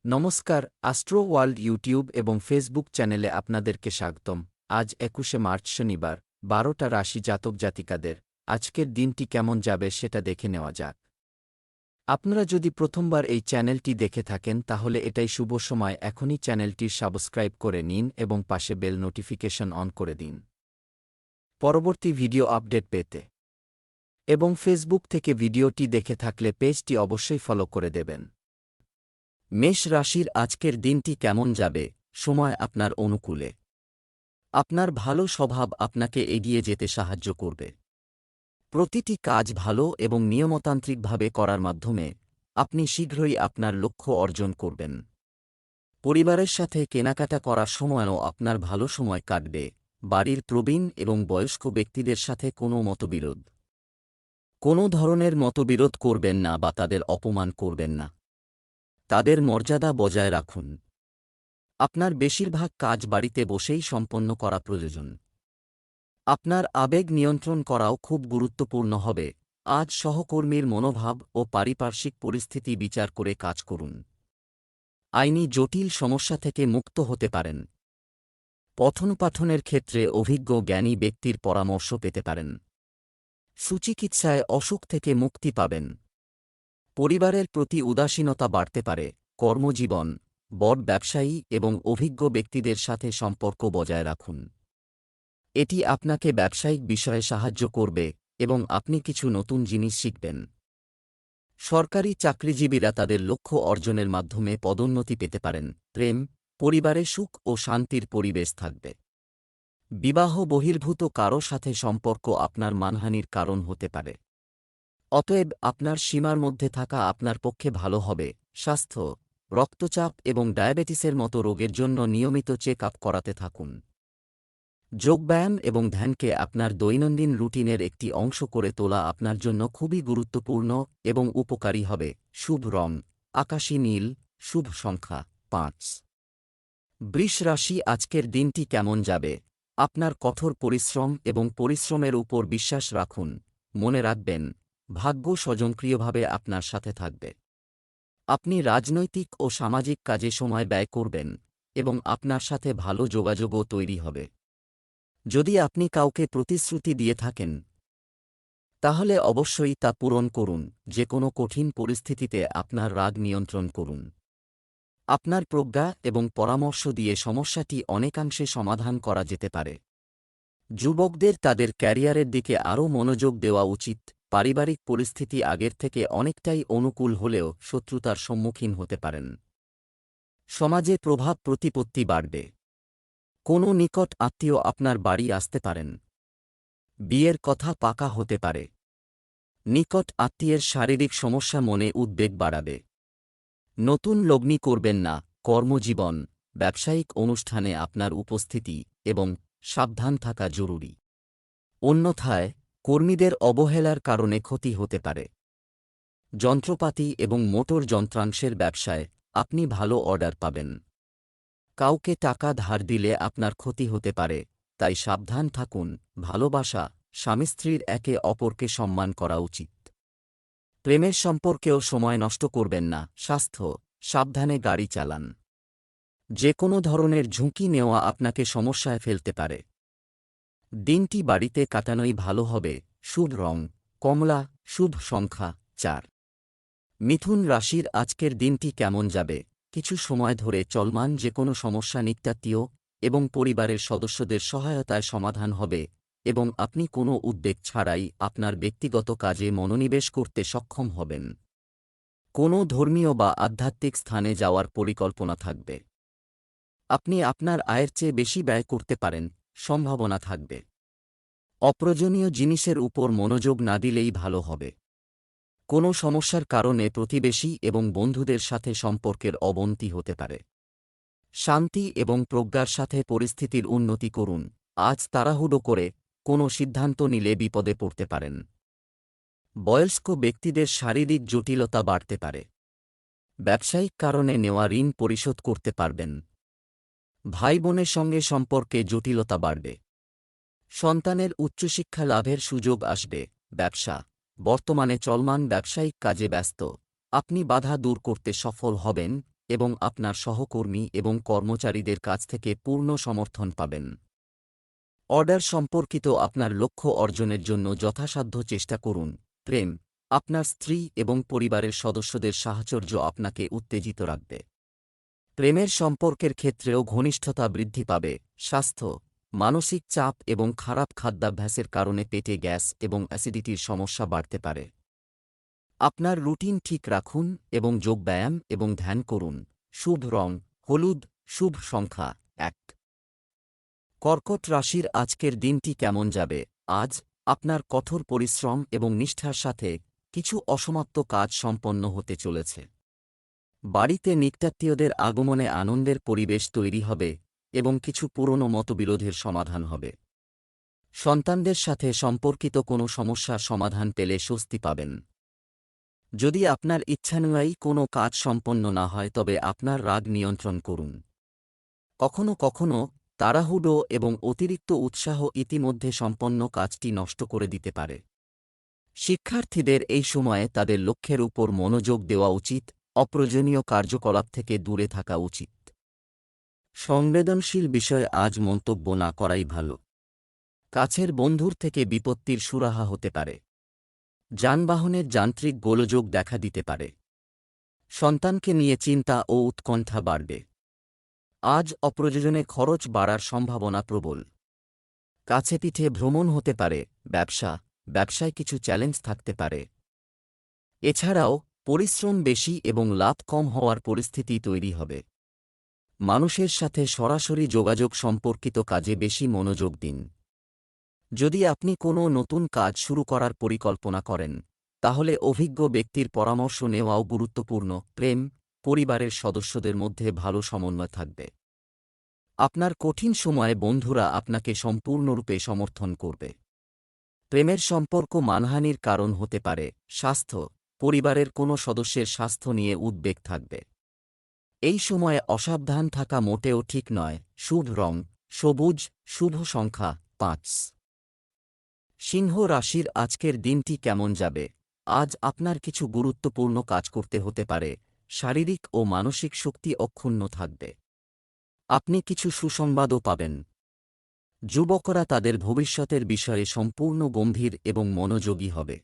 নমস্কার, astro world YouTube এবং Facebook চ্যানেলে আপনাদেরকে স্বাগতম। আজ ২১শে মার্চ শনিবার, ১২টা রাশি জাতক জাতিকাদের আজকের দিনটি কেমন যাবে সেটা দেখে নেওয়া যাক। আপনারা যদি প্রথমবার এই চ্যানেলটি দেখে থাকেন তাহলে এটাই শুভ সময়, এখনই চ্যানেলটির সাবস্ক্রাইব করে নিন এবং পাশে বেল নোটিফিকেশন অন করে দিন পরবর্তী ভিডিও আপডেট পেতে। এবং ফেসবুক থেকে ভিডিওটি দেখে থাকলে পেজটি অবশ্যই ফলো করে দেবেন। মেষ রাশির আজকের দিনটি কেমন যাবে? সময় আপনার অনুকূলে। আপনার ভালো স্বভাব আপনাকে এগিয়ে যেতে সাহায্য করবে। প্রতিটি কাজ ভালো এবং নিয়মতান্ত্রিকভাবে করার মাধ্যমে আপনি শীঘ্রই আপনার লক্ষ্য অর্জন করবেন। পরিবারের সাথে কেনাকাটা করার সময়ও আপনার ভালো সময় কাটবে। বাড়ির প্রবীণ এবং বয়স্ক ব্যক্তিদের সাথে কোনো মতবিরোধ কোনো ধরনের মতবিরোধ করবেন না বা তাদের অপমান করবেন না। তাদের মর্যাদা বজায় রাখুন। আপনার বেশিরভাগ কাজ বাড়িতে বসেই সম্পন্ন করা প্রয়োজন। আপনার আবেগ নিয়ন্ত্রণ করাও খুব গুরুত্বপূর্ণ হবে। আজ সহকর্মীর মনোভাব ও পারিপার্শ্বিক পরিস্থিতি বিচার করে কাজ করুন। আইনি জটিল সমস্যা থেকে মুক্ত হতে পারেন। পঠনপাঠনের ক্ষেত্রে অভিজ্ঞ জ্ঞানী ব্যক্তির পরামর্শ পেতে পারেন। সুচিকিৎসায় অসুখ থেকে মুক্তি পাবেন। পরিবারের প্রতি উদাসীনতা বাড়তে পারে। কর্মজীবন, বড় ব্যবসায়ী এবং অভিজ্ঞ ব্যক্তিদের সাথে সম্পর্ক বজায় রাখুন। এটি আপনাকে ব্যবসায়িক বিষয়ে সাহায্য করবে এবং আপনি কিছু নতুন জিনিস শিখবেন। সরকারি চাকরিজীবীরা তাদের লক্ষ্য অর্জনের মাধ্যমে পদোন্নতি পেতে পারেন। প্রেম, পরিবারে সুখ ও শান্তির পরিবেশ থাকবে। বিবাহ বহির্ভূত কারও সাথে সম্পর্ক আপনার মানহানির কারণ হতে পারে। অতএব আপনার সীমার মধ্যে থাকা আপনার পক্ষে ভালো হবে। স্বাস্থ্য, রক্তচাপ এবং ডায়াবেটিসের মতো রোগের জন্য নিয়মিত চেক আপ করাতে থাকুন। যোগব্যায়াম এবং ধ্যানকে আপনার দৈনন্দিন রুটিনের একটি অংশ করে তোলা আপনার জন্য খুবই গুরুত্বপূর্ণ এবং উপকারী হবে। শুভ রং আকাশী নীল, শুভ সংখ্যা ৫। বৃষ রাশি আজকের দিনটি কেমন যাবে? আপনার কঠোর পরিশ্রম এবং পরিশ্রমের উপর বিশ্বাস রাখুন। মনে রাখবেন, ভাগ্য স্বয়ংক্রিয়ভাবে আপনার সাথে থাকবে। আপনি রাজনৈতিক ও সামাজিক কাজে সময় ব্যয় করবেন এবং আপনার সাথে ভালো যোগাযোগও তৈরি হবে। যদি আপনি কাউকে প্রতিশ্রুতি দিয়ে থাকেন তাহলে অবশ্যই তা পূরণ করুন। যে কোনো কঠিন পরিস্থিতিতে আপনার রাগ নিয়ন্ত্রণ করুন। আপনার প্রজ্ঞা এবং পরামর্শ দিয়ে সমস্যাটি অনেকাংশে সমাধান করা যেতে পারে। যুবকদের তাদের ক্যারিয়ারের দিকে আরও মনোযোগ দেওয়া উচিত। পারিবারিক পরিস্থিতি আগের থেকে অনেকটাই অনুকূল হলেও শত্রুতার সম্মুখীন হতে পারেন। সমাজে প্রভাব প্রতিপত্তি বাড়বে। কোনো নিকট আত্মীয় আপনার বাড়ি আসতে পারেন। বিয়ের কথা পাকা হতে পারে। নিকট আত্মীয়ের শারীরিক সমস্যা মনে উদ্বেগ বাড়াবে। নতুন লগ্নি করবেন না। কর্মজীবন, ব্যবসায়িক অনুষ্ঠানে আপনার উপস্থিতি এবং সাবধান থাকা জরুরি। অন্যথায় কর্মীদের অবহেলার কারণে ক্ষতি হতে পারে। যন্ত্রপাতি এবং মোটর যন্ত্রাংশের ব্যবসায় আপনি ভালো অর্ডার পাবেন। কাউকে টাকা ধার দিলে আপনার ক্ষতি হতে পারে, তাই সাবধান থাকুন। ভালোবাসা, স্বামী স্ত্রীর একে অপরকে সম্মান করা উচিত। প্রেমের সম্পর্কেও সময় নষ্ট করবেন না। স্বাস্থ্য, সাবধানে গাড়ি চালান। যে কোনো ধরনের ঝুঁকি নেওয়া আপনাকে সমস্যায় ফেলতে পারে। দিনটি বাড়িতে কাটানোই ভালো হবে। শুভ রং কমলা, শুভ সংখ্যা ৪। মিথুন রাশির আজকের দিনটি কেমন যাবে? কিছু সময় ধরে চলমান যে কোনো সমস্যা নিত্যাত্মীয় এবং পরিবারের সদস্যদের সহায়তায় সমাধান হবে এবং আপনি কোনো উদ্বেগ ছাড়াই আপনার ব্যক্তিগত কাজে মনোনিবেশ করতে সক্ষম হবেন। কোনো ধর্মীয় বা আধ্যাত্মিক স্থানে যাওয়ার পরিকল্পনা থাকবে। আপনি আপনার আয়ের চেয়ে বেশি ব্যয় করতে পারেন, সম্ভাবনা থাকবে। অপ্রয়োজনীয় জিনিসের উপর মনোযোগ না দিলেই ভালো হবে। কোনো সমস্যার কারণে প্রতিবেশী এবং বন্ধুদের সাথে সম্পর্কের অবনতি হতে পারে। শান্তি এবং প্রজ্ঞার সাথে পরিস্থিতির উন্নতি করুন। আজ তাড়াহুড়ো করে কোনো সিদ্ধান্ত নিলে বিপদে পড়তে পারেন। বয়স্ক ব্যক্তিদের শারীরিক জটিলতা বাড়তে পারে। ব্যবসায়িক কারণে নেওয়া ঋণ পরিশোধ করতে পারবেন। ভাই বোনের সঙ্গে সম্পর্কে জটিলতা বাড়বে। সন্তানের উচ্চশিক্ষা লাভের সুযোগ আসবে। ব্যবসা, বর্তমানে চলমান ব্যবসায়িক কাজে ব্যস্ত। আপনি বাধা দূর করতে সফল হবেন এবং আপনার সহকর্মী এবং কর্মচারীদের কাছ থেকে পূর্ণ সমর্থন পাবেন। অর্ডার সম্পর্কিত আপনার লক্ষ্য অর্জনের জন্য যথাসাধ্য চেষ্টা করুন। প্রেম, আপনার স্ত্রী এবং পরিবারের সদস্যদের সাহচর্য আপনাকে উত্তেজিত রাখবে। প্রেমের সম্পর্কের ক্ষেত্রেও ঘনিষ্ঠতা বৃদ্ধি পাবে। স্বাস্থ্য, মানসিক চাপ এবং খারাপ খাদ্যাভ্যাসের কারণে পেটে গ্যাস এবং অ্যাসিডিটির সমস্যা বাড়তে পারে। আপনার রুটিন ঠিক রাখুন এবং যোগব্যায়াম এবং ধ্যান করুন। শুভ রং হলুদ, শুভ সংখ্যা 1। কর্কট রাশির আজকের দিনটি কেমন যাবে? আজ আপনার কঠোর পরিশ্রম এবং নিষ্ঠার সাথে কিছু অসমাপ্ত কাজ সম্পন্ন হতে চলেছে। বাড়িতে নিকটাত্মীয়দের আগমনে আনন্দের পরিবেশ তৈরি হবে এবং কিছু পুরনো মতবিরোধের সমাধান হবে। সন্তানদের সাথে সম্পর্কিত কোনো সমস্যার সমাধান পেলে স্বস্তি পাবেন। যদি আপনার ইচ্ছানুযায়ী কোনো কাজ সম্পন্ন না হয় তবে আপনার রাগ নিয়ন্ত্রণ করুন। কখনো কখনো তাড়াহুড়ো এবং অতিরিক্ত উৎসাহ ইতিমধ্যে সম্পন্ন কাজটি নষ্ট করে দিতে পারে। শিক্ষার্থীদের এই সময়ে তাদের লক্ষ্যের উপর মনোযোগ দেওয়া উচিত, অপ্রয়োজনীয় কার্যকলাপ থেকে দূরে থাকা উচিত। সংবেদনশীল বিষয়ে আজ মন্তব্য না করাই ভালো। কাছের বন্ধুর থেকে বিপত্তির সুরাহা হতে পারে। যানবাহনের যান্ত্রিক গোলযোগ দেখা দিতে পারে। সন্তানকে নিয়ে চিন্তা ও উৎকণ্ঠা বাড়বে। আজ অপ্রয়োজনে খরচ বাড়ার সম্ভাবনা প্রবল। কাছে পিঠে ভ্রমণ হতে পারে। ব্যবসায় কিছু চ্যালেঞ্জ থাকতে পারে। এছাড়াও পরিশ্রম বেশি এবং লাভ কম হওয়ার পরিস্থিতি তৈরি হবে। মানুষের সাথে সরাসরি যোগাযোগ সম্পর্কিত কাজে বেশি মনোযোগ দিন। যদি আপনি কোনো নতুন কাজ শুরু করার পরিকল্পনা করেন, তাহলে অভিজ্ঞ ব্যক্তির পরামর্শ নেওয়াও গুরুত্বপূর্ণ। প্রেম, পরিবারের সদস্যদের মধ্যে ভালো সমন্বয় থাকবে। আপনার কঠিন সময়ে বন্ধুরা আপনাকে সম্পূর্ণরূপে সমর্থন করবে। প্রেমের সম্পর্ক মানহানির কারণ হতে পারে। স্বাস্থ্য, পরিবারের কোনো সদস্যের স্বাস্থ্য নিয়ে উদ্বেগ থাকবে। এই সময়ে অসাবধান থাকা মোটেও ঠিক নয়। শুভ রং সবুজ, শুভ সংখ্যা 5। সিংহ রাশির আজকের দিনটি কেমন যাবে? আজ আপনার কিছু গুরুত্বপূর্ণ কাজ করতে হতে পারে। শারীরিক ও মানসিক শক্তি অক্ষুণ্ণ থাকবে। আপনি কিছু সুসংবাদও পাবেন। যুবকরা তাদের ভবিষ্যতের বিষয়ে সম্পূর্ণ গম্ভীর এবং মনোযোগী হবে।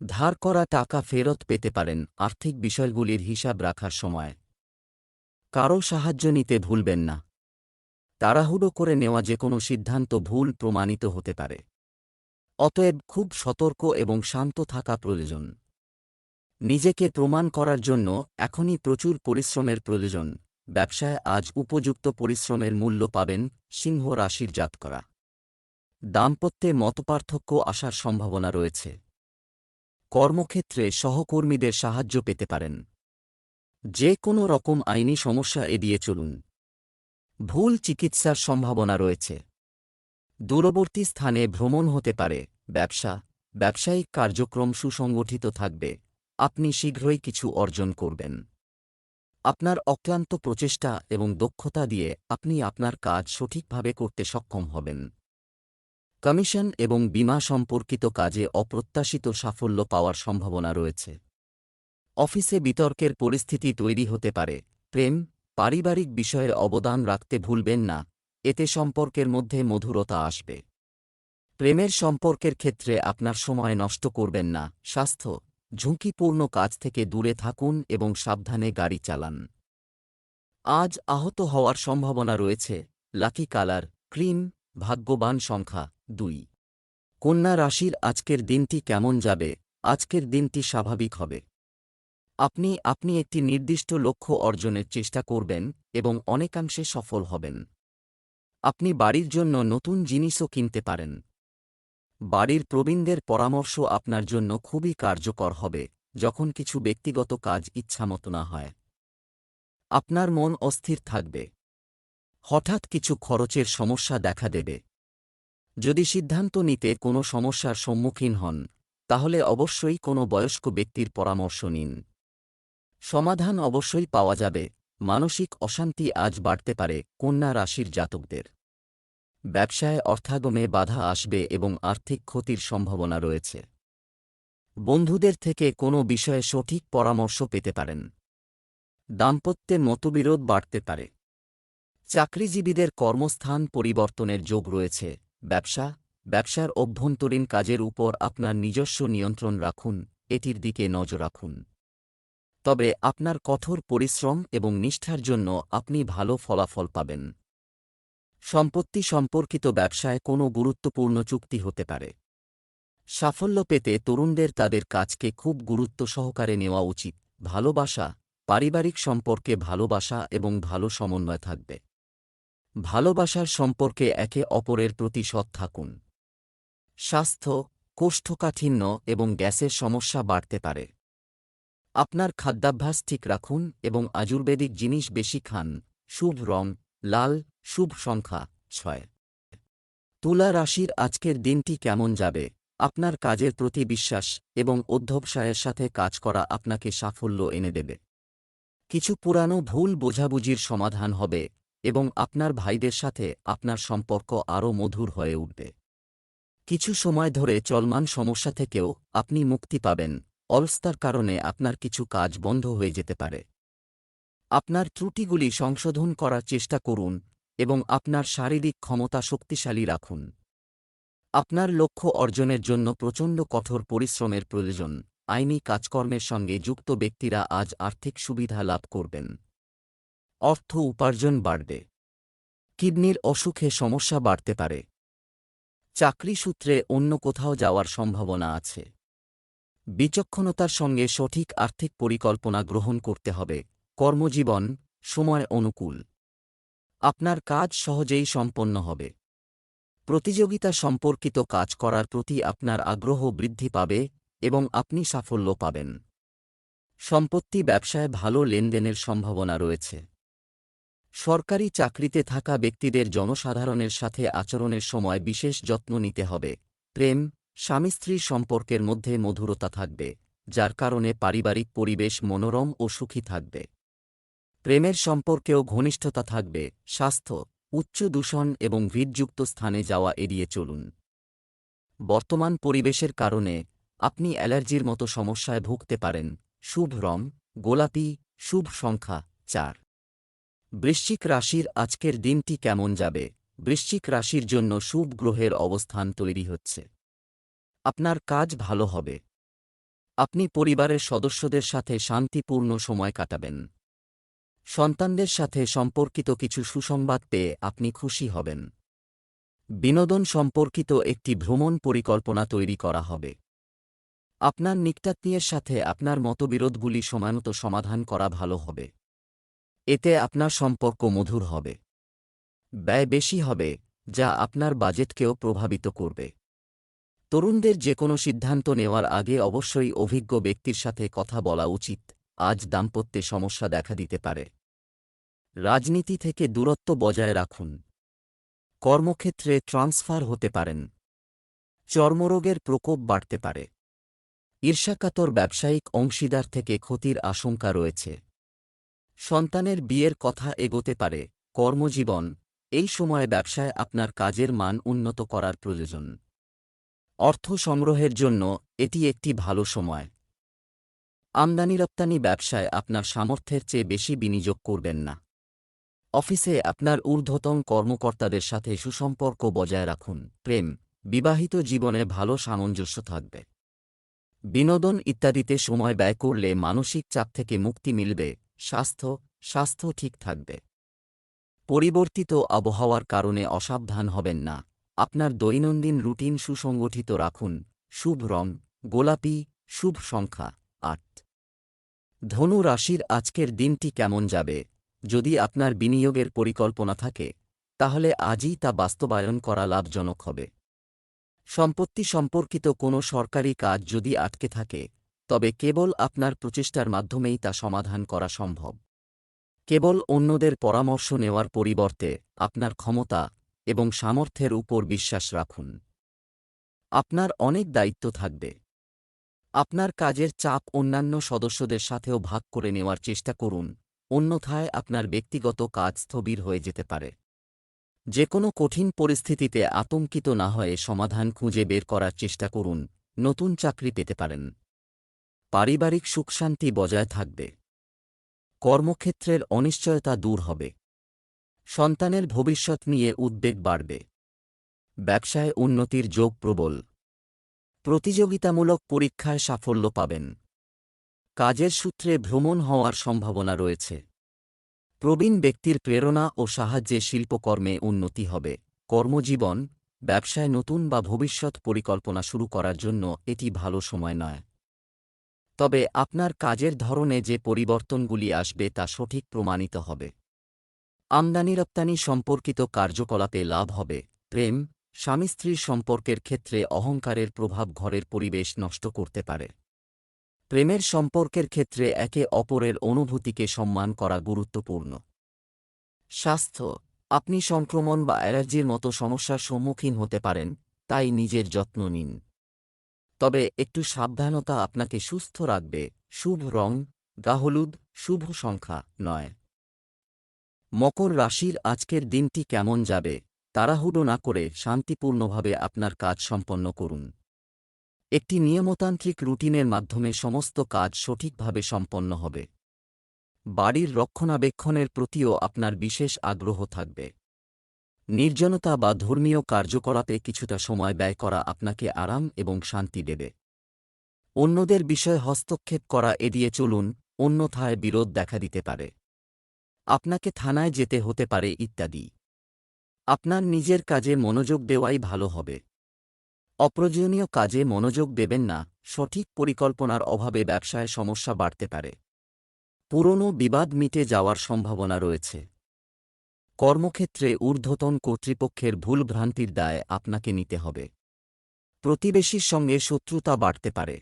ধার করা টাকা ফেরত পেতে পারেন। আর্থিক বিষয়গুলির হিসাব রাখার সময় কারও সাহায্য নিতে ভুলবেন না। তাড়াহুড়ো করে নেওয়া যে কোনো সিদ্ধান্ত ভুল প্রমাণিত হতে পারে। অতএব খুব সতর্ক এবং শান্ত থাকা প্রয়োজন। নিজেকে প্রমাণ করার জন্য এখনই প্রচুর পরিশ্রমের প্রয়োজন। ব্যবসায় আজ উপযুক্ত পরিশ্রমের মূল্য পাবেন। সিংহ রাশির জাতকরা দাম্পত্যে মতপার্থক্য আসার সম্ভাবনা রয়েছে। কর্মক্ষেত্রে সহকর্মীদের সাহায্য পেতে পারেন। যে কোনো রকম আইনি সমস্যা এড়িয়ে চলুন। ভুল চিকিৎসার সম্ভাবনা রয়েছে। দূরবর্তী স্থানে ভ্রমণ হতে পারে। ব্যবসায়িক কার্যক্রম সুসংগঠিত থাকবে। আপনি শীঘ্রই কিছু অর্জন করবেন। আপনার অক্লান্ত প্রচেষ্টা এবং দক্ষতা দিয়ে আপনি আপনার কাজ সঠিকভাবে করতে সক্ষম হবেন। কমিশন এবং বীমা সম্পর্কিত কাজে অপ্রত্যাশিত সাফল্য পাওয়ার সম্ভাবনা রয়েছে। অফিসে বিতর্কের পরিস্থিতি তৈরি হতে পারে। প্রেম, পারিবারিক বিষয়ের অবদান রাখতে ভুলবেন না, এতে সম্পর্কের মধ্যে মধুরতা আসবে। প্রেমের সম্পর্কের ক্ষেত্রে আপনার সময় নষ্ট করবেন না। স্বাস্থ্য, ঝুঁকিপূর্ণ কাজ থেকে দূরে থাকুন এবং সাবধানে গাড়ি চালান। আজ আহত হওয়ার সম্ভাবনা রয়েছে। লাকি কালার ক্রিম, ভাগ্যবান সংখ্যা 2। কন্যা রাশির আজকের দিনটি কেমন যাবে? আজকের দিনটি স্বাভাবিক হবে। আপনি একটি নির্দিষ্ট লক্ষ্য অর্জনের চেষ্টা করবেন এবং অনেকাংশে সফল হবেন। আপনি বাড়ির জন্য নতুন জিনিসও কিনতে পারেন। বাড়ির প্রবীণদের পরামর্শ আপনার জন্য খুবই কার্যকর হবে যখন কিছু ব্যক্তিগত কাজ ইচ্ছামতো না হয়। আপনার মন অস্থির থাকবে। হঠাৎ কিছু খরচের সমস্যা দেখা দেবে। যদি সিদ্ধান্ত নিতে কোনো সমস্যার সম্মুখীন হন, তাহলে অবশ্যই কোনো বয়স্ক ব্যক্তির পরামর্শ নিন। সমাধান অবশ্যই পাওয়া যাবে। মানসিক অশান্তি আজ বাড়তে পারে। কন্যা রাশির জাতকদের ব্যবসায় অর্থাগমে বাধা আসবে এবং আর্থিক ক্ষতির সম্ভাবনা রয়েছে। বন্ধুদের থেকে কোনো বিষয়ে সঠিক পরামর্শ পেতে পারেন। দাম্পত্যে মতবিরোধ বাড়তে পারে। চাকরিজীবীদের কর্মস্থান পরিবর্তনের যোগ রয়েছে। ব্যবসার অভ্যন্তরীণ কাজের উপর আপনার নিজস্ব নিয়ন্ত্রণ রাখুন, এটির দিকে নজর রাখুন। তবে আপনার কঠোর পরিশ্রম এবং নিষ্ঠার জন্য আপনি ভালো ফলাফল পাবেন। সম্পত্তি সম্পর্কিত ব্যবসায় কোনো গুরুত্বপূর্ণ চুক্তি হতে পারে। সাফল্য পেতে তরুণদের তাদের কাজকে খুব গুরুত্ব সহকারে নেওয়া উচিত। পারিবারিক সম্পর্কে ভালোবাসা এবং ভালো সমন্বয় থাকবে। ভালোবাসার সম্পর্কে একে অপরের প্রতি সৎ থাকুন। স্বাস্থ্য, কোষ্ঠকাঠিন্য এবং গ্যাসের সমস্যা বাড়তে পারে। আপনার খাদ্যাভ্যাস ঠিক রাখুন এবং আয়ুর্বেদিক জিনিস বেশি খান। শুভ রং লাল, শুভ সংখ্যা 6। তুলা রাশির আজকের দিনটি কেমন যাবে? আপনার কাজের প্রতি বিশ্বাস এবং অধ্যবসায়ের সাথে কাজ করা আপনাকে সাফল্য এনে দেবে। কিছু পুরানো ভুল বোঝাবুঝির সমাধান হবে এবং আপনার ভাইদের সাথে আপনার সম্পর্ক আরও মধুর হয়ে উঠবে। কিছু সময় ধরে চলমান সমস্যা থেকেও আপনি মুক্তি পাবেন। অলসতার কারণে আপনার কিছু কাজ বন্ধ হয়ে যেতে পারে। আপনার ত্রুটিগুলি সংশোধন করার চেষ্টা করুন এবং আপনার শারীরিক ক্ষমতা শক্তিশালী রাখুন। আপনার লক্ষ্য অর্জনের জন্য প্রচণ্ড কঠোর পরিশ্রমের প্রয়োজন। আইনি কাজকর্মের সঙ্গে যুক্ত ব্যক্তিরা আজ আর্থিক সুবিধা লাভ করবেন। অর্থ উপার্জন বাড়বে। কিডনির অসুখে সমস্যা বাড়তে পারে। চাকরি সূত্রে অন্য কোথাও যাওয়ার সম্ভাবনা আছে। বিচক্ষণতার সঙ্গে সঠিক আর্থিক পরিকল্পনা গ্রহণ করতে হবে। কর্মজীবন সময় অনুকূল। আপনার কাজ সহজেই সম্পন্ন হবে। প্রতিযোগিতা সম্পর্কিত কাজ করার প্রতি আপনার আগ্রহ বৃদ্ধি পাবে এবং আপনি সাফল্য পাবেন। সম্পত্তি ব্যবসায় ভালো লেনদেনের সম্ভাবনা রয়েছে। সরকারি চাকরিতে থাকা ব্যক্তিদের জনসাধারণের সাথে আচরণের সময় বিশেষ যত্ন নিতে হবে। প্রেম, স্বামী স্ত্রীর সম্পর্কের মধ্যে মধুরতা থাকবে, যার কারণে পারিবারিক পরিবেশ মনোরম ও সুখী থাকবে। প্রেমের সম্পর্কেও ঘনিষ্ঠতা থাকবে। স্বাস্থ্য, উচ্চ দূষণ এবং ভিড়যুক্ত স্থানে যাওয়া এড়িয়ে চলুন। বর্তমান পরিবেশের কারণে আপনি অ্যালার্জির মতো সমস্যায় ভুগতে পারেন। শুভ রং গোলাপি, শুভ সংখ্যা 4। বৃশ্চিক রাশির আজকের দিনটি কেমন যাবে? বৃশ্চিক রাশির জন্য শুভ গ্রহের অবস্থান তৈরি হচ্ছে। আপনার কাজ ভালো হবে। আপনি পরিবারের সদস্যদের সাথে শান্তিপূর্ণ সময় কাটাবেন। সন্তানদের সাথে সম্পর্কিত কিছু সুসংবাদ পেয়ে আপনি খুশি হবেন। বিনোদন সম্পর্কিত একটি ভ্রমণ পরিকল্পনা তৈরি করা হবে। আপনার নিকটাত্মীয়ের সাথে আপনার মতবিরোধগুলি সময়মত সমাধান করা ভালো হবে। এতে আপনার সম্পর্ক মধুর হবে। ব্যয় বেশি হবে, যা আপনার বাজেটকেও প্রভাবিত করবে। তরুণদের যে কোনো সিদ্ধান্ত নেওয়ার আগে অবশ্যই অভিজ্ঞ ব্যক্তির সাথে কথা বলা উচিত। আজ দাম্পত্যে সমস্যা দেখা দিতে পারে। রাজনীতি থেকে দূরত্ব বজায় রাখুন। কর্মক্ষেত্রে ট্রান্সফার হতে পারেন। চর্মরোগের প্রকোপ বাড়তে পারে। ঈর্ষাকাতর ব্যবসায়িক অংশীদার থেকে ক্ষতির আশঙ্কা রয়েছে। সন্তানের বিয়ের কথা এগোতে পারে। কর্মজীবন এই সময়ে ব্যবসায় আপনার কাজের মান উন্নত করার প্রয়োজন। অর্থ সংগ্রহের জন্য এটি একটি ভালো সময়। আমদানি রপ্তানি ব্যবসায় আপনার সামর্থ্যের চেয়ে বেশি বিনিয়োগ করবেন না। অফিসে আপনার ঊর্ধ্বতন কর্মকর্তাদের সাথে সুসম্পর্ক বজায় রাখুন। প্রেম, বিবাহিত জীবনে ভালো সামঞ্জস্য থাকবে। বিনোদন ইত্যাদিতে সময় ব্যয় করলে মানসিক চাপ থেকে মুক্তি মিলবে। স্বাস্থ্য ঠিক থাকবে। পরিবর্তিত আবহাওয়ার কারণে অসাবধান হবেন না। আপনার দৈনন্দিন রুটিন সুসংগঠিত রাখুন। শুভ রং গোলাপি, শুভ সংখ্যা 8। ধনু রাশির আজকের দিনটি কেমন যাবে? যদি আপনার বিনিয়োগের পরিকল্পনা থাকে, তাহলে আজই তা বাস্তবায়ন করা লাভজনক হবে। সম্পত্তি সম্পর্কিত কোনো সরকারি কাজ যদি আটকে থাকে, তবে কেবল আপনার প্রচেষ্টার মাধ্যমেই তা সমাধান করা সম্ভব। কেবল অন্যদের পরামর্শ নেওয়ার পরিবর্তে আপনার ক্ষমতা এবং সামর্থ্যের উপর বিশ্বাস রাখুন। আপনার অনেক দায়িত্ব থাকবে। আপনার কাজের চাপ অন্যান্য সদস্যদের সাথেও ভাগ করে নেওয়ার চেষ্টা করুন, অন্যথায় আপনার ব্যক্তিগত কাজ স্থবির হয়ে যেতে পারে। যে কোনো কঠিন পরিস্থিতিতে আতঙ্কিত না হয়ে সমাধান খুঁজে বের করার চেষ্টা করুন। নতুন চাকরি পেতে পারেন। পারিবারিক সুখশান্তি বজায় থাকবে। কর্মক্ষেত্রের অনিশ্চয়তা দূর হবে। সন্তানের ভবিষ্যৎ নিয়ে উদ্বেগ বাড়বে। ব্যবসায় উন্নতির যোগ প্রবল। প্রতিযোগিতামূলক পরীক্ষায় সাফল্য পাবেন। কাজের সূত্রে ভ্রমণ হওয়ার সম্ভাবনা রয়েছে। প্রবীণ ব্যক্তির প্রেরণা ও সাহায্যে শিল্পকর্মে উন্নতি হবে। কর্মজীবন, ব্যবসায় নতুন বা ভবিষ্যৎ পরিকল্পনা শুরু করার জন্য এটি ভালো সময় নয়। তবে আপনার কাজের ধরনে যে পরিবর্তনগুলি আসবে তা সঠিক প্রমাণিত হবে। আমদানি রপ্তানি সম্পর্কিত কার্যকলাপে লাভ হবে। প্রেম, স্বামী স্ত্রীর সম্পর্কের ক্ষেত্রে অহংকারের প্রভাব ঘরের পরিবেশ নষ্ট করতে পারে। প্রেমের সম্পর্কের ক্ষেত্রে একে অপরের অনুভূতিকে সম্মান করা গুরুত্বপূর্ণ। স্বাস্থ্য, আপনি সংক্রমণ বা অ্যালার্জির মতো সমস্যার সম্মুখীন হতে পারেন, তাই নিজের যত্ন নিন। তবে একটু সাবধানতা আপনাকে সুস্থ রাখবে। শুভ রং গা হলুদ, শুভ সংখ্যা 9। মকর রাশির আজকের দিনটি কেমন যাবে? তাড়াহুড়ো না করে শান্তিপূর্ণভাবে আপনার কাজ সম্পন্ন করুন। একটি নিয়মতান্ত্রিক রুটিনের মাধ্যমে সমস্ত কাজ সঠিকভাবে সম্পন্ন হবে। বাড়ির রক্ষণাবেক্ষণের প্রতিও আপনার বিশেষ আগ্রহ থাকবে। নির্জনতা বা ধর্মীয় কার্যকলাপে কিছুটা সময় ব্যয় করা আপনাকে আরাম এবং শান্তি দেবে। অন্যদের বিষয়ে হস্তক্ষেপ করা এড়িয়ে চলুন, অন্যথায় বিরোধ দেখা দিতে পারে। আপনাকে থানায় যেতে হতে পারে ইত্যাদি। আপনার নিজের কাজে মনোযোগ দেওয়াই ভালো হবে। অপ্রয়োজনীয় কাজে মনোযোগ দেবেন না। সঠিক পরিকল্পনার অভাবে ব্যবসায় সমস্যা বাড়তে পারে। পুরনো বিবাদ মিটে যাওয়ার সম্ভাবনা রয়েছে। কর্মক্ষেত্রে ঊর্ধ্বতন কর্তৃপক্ষের ভুলভ্রান্তির দায় আপনাকে নিতে হবে। প্রতিবেশীর সঙ্গে শত্রুতা বাড়তে পারে।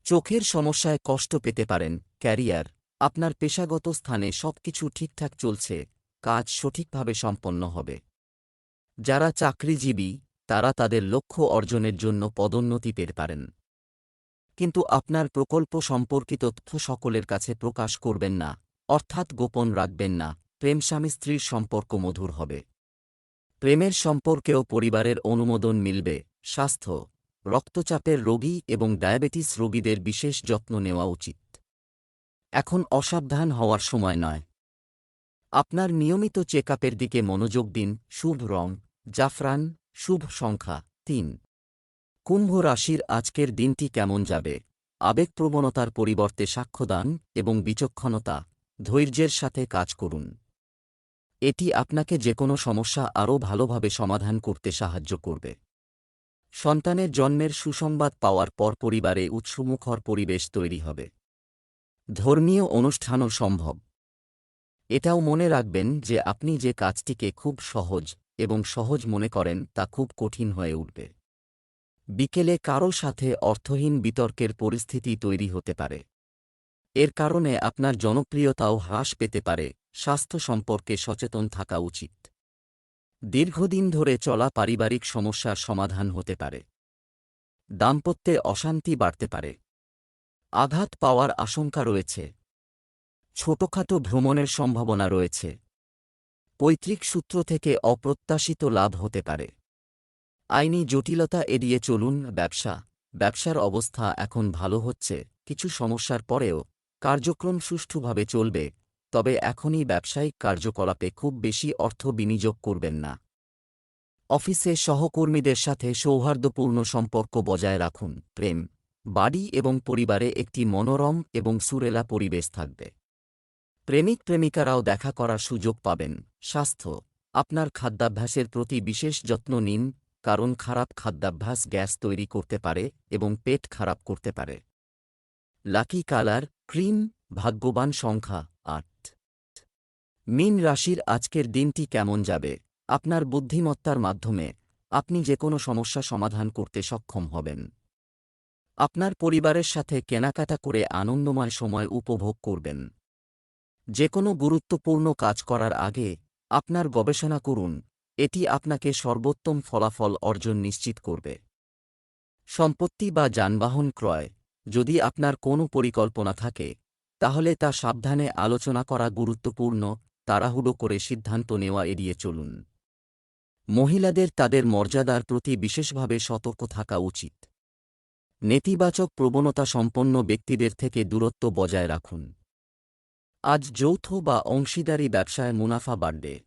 চোখের সমস্যায় কষ্ট পেতে পারেন। ক্যারিয়ার, আপনার পেশাগত স্থানে সবকিছু ঠিকঠাক চলছে, কাজ সঠিকভাবে সম্পন্ন হবে। যারা চাকরিজীবী তারা তাদের লক্ষ্য অর্জনের জন্য পদোন্নতি পেতে পারেন। কিন্তু আপনার প্রকল্প সম্পর্কিত তথ্য সকলের কাছে প্রকাশ করবেন না, অর্থাৎ গোপন রাখবেন না। প্রেম স্বামী স্ত্রীর সম্পর্ক মধুর হবে। প্রেমের সম্পর্কেও পরিবারের অনুমোদন মিলবে। স্বাস্থ্য, রক্তচাপের রোগী এবং ডায়াবেটিস রোগীদের বিশেষ যত্ন নেওয়া উচিত। এখন অসাবধান হওয়ার সময় নয়। আপনার নিয়মিত চেকআপের দিকে মনোযোগ দিন। শুভ রং জাফরান, শুভ সংখ্যা 3। কুম্ভ রাশির আজকের দিনটি কেমন যাবে? আবেগপ্রবণতার পরিবর্তে সাক্ষ্যদান এবং বিচক্ষণতা, ধৈর্যের সাথে কাজ করুন। এটি আপনাকে যেকোনো সমস্যা আরও ভালোভাবে সমাধান করতে সাহায্য করবে। সন্তানের জন্মের সুসংবাদ পাওয়ার পর পরিবারে উৎসমুখর পরিবেশ তৈরি হবে। ধর্মীয় অনুষ্ঠানও সম্ভব। এটাও মনে রাখবেন যে আপনি যে কাজটিকে খুব সহজ এবং সহজ মনে করেন তা খুব কঠিন হয়ে উঠবে। বিকেলে কারও সাথে অর্থহীন বিতর্কের পরিস্থিতি তৈরি হতে পারে। এর কারণে আপনার জনপ্রিয়তাও হ্রাস পেতে পারে। স্বাস্থ্য সম্পর্কে সচেতন থাকা উচিত। দীর্ঘদিন ধরে চলা পারিবারিক সমস্যার সমাধান হতে পারে। দাম্পত্যে অশান্তি বাড়তে পারে। আঘাত পাওয়ার আশঙ্কা রয়েছে। ছোটখাটো ভ্রমণের সম্ভাবনা রয়েছে। পৈতৃক সূত্র থেকে অপ্রত্যাশিত লাভ হতে পারে। আইনি জটিলতা এড়িয়ে চলুন। ব্যবসার অবস্থা এখন ভালো হচ্ছে। কিছু সমস্যার পরেও কার্যক্রম সুষ্ঠুভাবে চলবে, তবে এখনই ব্যবসায়িক কার্যকলাপে খুব বেশি অর্থ বিনিয়োগ করবেন না। অফিসে সহকর্মীদের সাথে সৌহার্দ্যপূর্ণ সম্পর্ক বজায় রাখুন। প্রেম, বাড়ি এবং পরিবারে একটি মনোরম এবং সুরেলা পরিবেশ থাকবে। প্রেমিক প্রেমিকারাও দেখা করার সুযোগ পাবেন। স্বাস্থ্য, আপনার খাদ্যাভ্যাসের প্রতি বিশেষ যত্ন নিন, কারণ খারাপ খাদ্যাভ্যাস গ্যাস তৈরি করতে পারে এবং পেট খারাপ করতে পারে। লাকি কালার ক্রিম, ভাগ্যবান সংখ্যা 8। মীন রাশির আজকের দিনটি কেমন যাবে? আপনার বুদ্ধিমত্তার মাধ্যমে আপনি যেকোনো সমস্যা সমাধান করতে সক্ষম হবেন। আপনার পরিবারের সাথে কেনাকাটা করে আনন্দময় সময় উপভোগ করবেন। যেকোনো গুরুত্বপূর্ণ কাজ করার আগে আপনার গবেষণা করুন, এটি আপনাকে সর্বোত্তম ফলাফল অর্জন নিশ্চিত করবে। সম্পত্তি বা যানবাহন ক্রয়, যদি আপনার কোনো পরিকল্পনা থাকে তাহলে তা সাবধানে আলোচনা করা গুরুত্বপূর্ণ। তাড়াহুড়ো করে সিদ্ধান্ত নেওয়া এড়িয়ে চলুন। মহিলাদের তাদের মর্যাদার প্রতি বিশেষভাবে সতর্ক থাকা উচিত। নেতিবাচক প্রবণতা সম্পন্ন ব্যক্তিদের থেকে দূরত্ব বজায় রাখুন। আজ যৌথ বা অংশীদারি ব্যবসায় মুনাফা বাড়বে।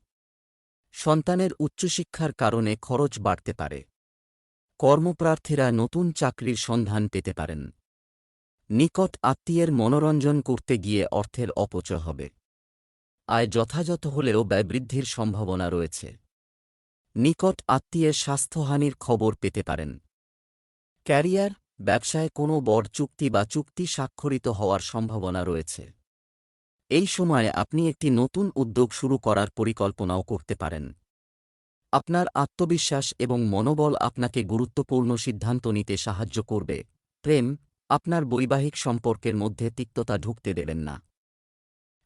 সন্তানের উচ্চশিক্ষার কারণে খরচ বাড়তে পারে। কর্মপ্রার্থীরা নতুন চাকরির সন্ধান পেতে পারেন। নিকট আত্মীয়ের মনোরঞ্জন করতে গিয়ে অর্থের অপচয় হবে। আয় যথাযথ হলেও ব্যয় বৃদ্ধির সম্ভাবনা রয়েছে। নিকট আত্মীয়ের স্বাস্থ্যহানির খবর পেতে পারেন। ক্যারিয়ার, ব্যবসায় কোনো বড় চুক্তি বা চুক্তি স্বাক্ষরিত হওয়ার সম্ভাবনা রয়েছে। এই সময়ে আপনি একটি নতুন উদ্যোগ শুরু করার পরিকল্পনাও করতে পারেন। আপনার আত্মবিশ্বাস এবং মনোবল আপনাকে গুরুত্বপূর্ণ সিদ্ধান্ত নিতে সাহায্য করবে। প্রেম, আপনার বৈবাহিক সম্পর্কের মধ্যে তিক্ততা ঢুকতে দেবেন না।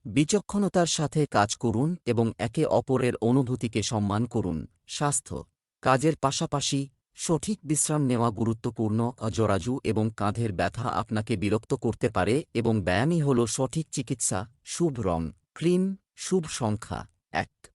বিচক্ষণতার সাথে কাজ করুন এবং একে অপরের অনুভূতিকে সম্মান করুন। স্বাস্থ্য, কাজের পাশাপাশি সঠিক বিশ্রাম নেওয়া গুরুত্বপূর্ণ। জরাজু এবং কাঁধের ব্যথা আপনাকে বিরক্ত করতে পারে এবং ব্যায়ামই হল সঠিক চিকিৎসা। শুভ রং ক্রিম, শুভ সংখ্যা 1।